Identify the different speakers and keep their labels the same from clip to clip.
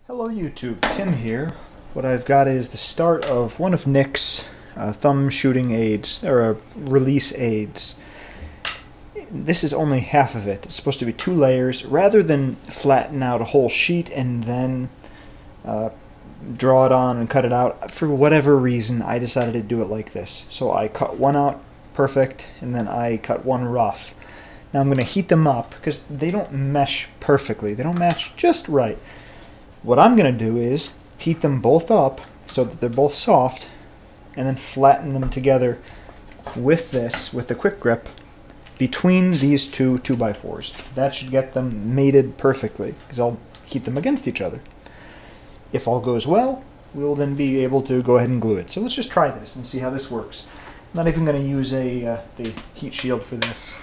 Speaker 1: Hello YouTube, Tim here. What I've got is the start of one of Nick's thumb shooting aids, or release aids. This is only half of it. It's supposed to be 2 layers. Rather than flatten out a whole sheet and then draw it on and cut it out, for whatever reason I decided to do it like this. So I cut one out perfect and then I cut one rough. Now I'm going to heat them up because they don't mesh perfectly. They don't match just right. What I'm going to do is heat them both up so that they're both soft and then flatten them together with the quick grip between these two 2x4s. That should get them mated perfectly because I'll heat them against each other. If all goes well, we'll then be able to go ahead and glue it. So let's just try this and see how this works. I'm not even going to use the heat shield for this.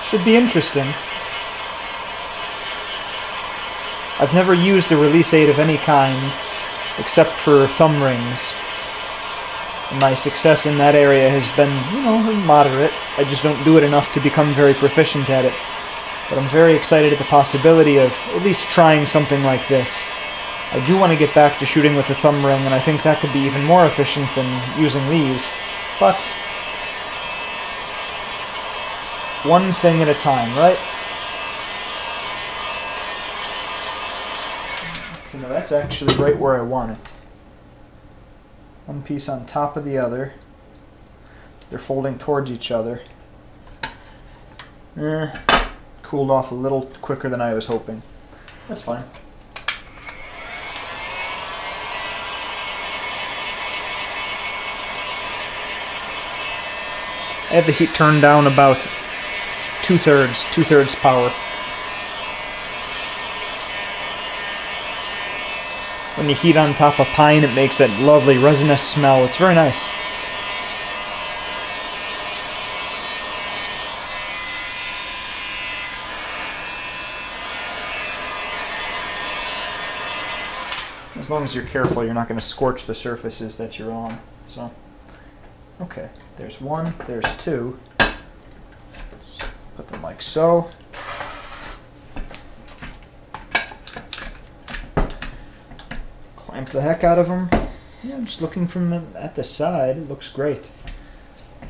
Speaker 1: Should be interesting. I've never used a release aid of any kind except for thumb rings. My success in that area has been, moderate. I just don't do it enough to become very proficient at it. But I'm very excited at the possibility of at least trying something like this. I do want to get back to shooting with a thumb ring, and I think that could be even more efficient than using these. But one thing at a time, right? Okay, now that's actually right where I want it. One piece on top of the other. They're folding towards each other. Cooled off a little quicker than I was hoping. That's fine. I have the heat turned down about two-thirds power. When you heat on top of pine, it makes that lovely resinous smell. It's very nice. As long as you're careful, you're not going to scorch the surfaces that you're on. So, okay, there's one, there's two. Put them like so. Clamp the heck out of them. Yeah, I'm just looking from at the side. It looks great. You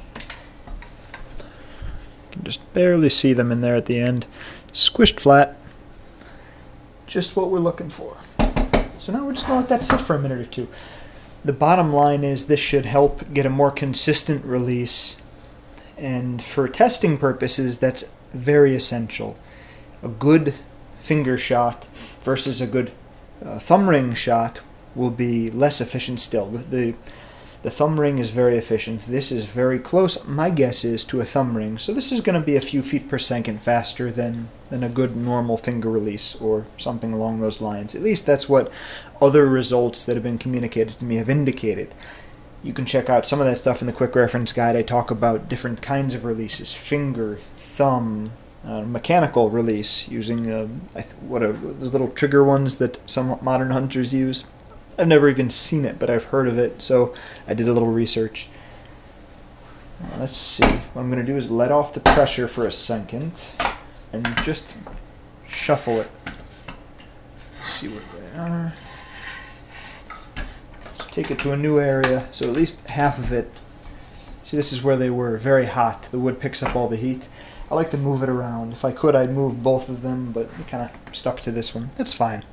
Speaker 1: can just barely see them in there at the end. Squished flat. Just what we're looking for. So now we're just going to let that sit for a minute or two. The bottom line is this should help get a more consistent release. And for testing purposes, that's very essential. A good finger shot versus a good thumb ring shot will be less efficient still. The thumb ring is very efficient. This is very close, my guess is, to a thumb ring. So this is going to be a few feet per second faster than a good normal finger release or something along those lines. At least that's what other results that have been communicated to me have indicated. You can check out some of that stuff in the quick reference guide. I talk about different kinds of releases: finger, thumb, mechanical release using those little trigger ones that some modern hunters use. I've never even seen it, but I've heard of it, so I did a little research. Let's see. What I'm going to do is let off the pressure for a second and just shuffle it. Let's see where they are. Take it to a new area, so at least half of it. See, this is where they were, very hot. The wood picks up all the heat. I like to move it around. If I could, I'd move both of them, but it kind of stuck to this one. That's fine.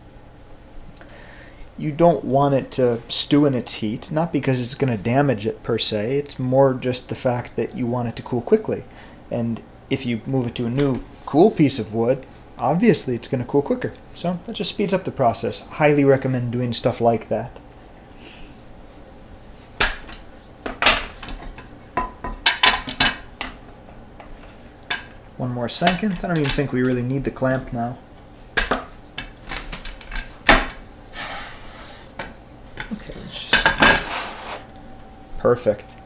Speaker 1: You don't want it to stew in its heat, not because it's going to damage it per se. It's more just the fact that you want it to cool quickly. And if you move it to a new cool piece of wood, obviously it's going to cool quicker. So that just speeds up the process. Highly recommend doing stuff like that. One more second. I don't even think we really need the clamp now. Okay, let's just... Perfect.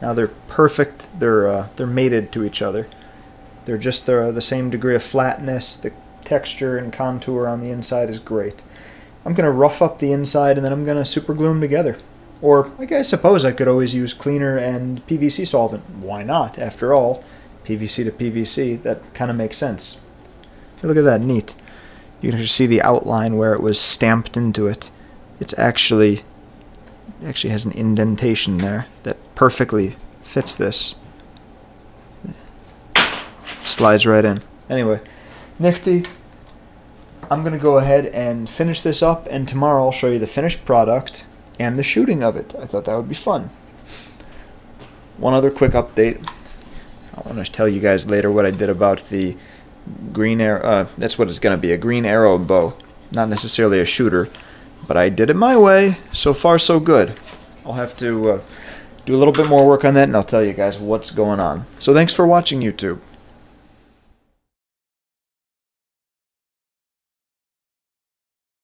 Speaker 1: Now they're perfect. They're mated to each other. They're just the same degree of flatness. The texture and contour on the inside is great. I'm going to rough up the inside and then I'm going to super glue them together. Or I suppose I could always use cleaner and PVC solvent. Why not? After all, PVC to PVC, that kind of makes sense. Look at that, neat. You can just see the outline where it was stamped into it. It actually has an indentation there that perfectly fits this. Slides right in. Anyway, nifty. I'm going to go ahead and finish this up, and tomorrow I'll show you the finished product and the shooting of it. I thought that would be fun. One other quick update. I want to tell you guys later what I did about the green arrow. That's what it's going to be, a green arrow bow. Not necessarily a shooter, but I did it my way. So far, so good. I'll have to do a little bit more work on that, and I'll tell you guys what's going on. So thanks for watching, YouTube.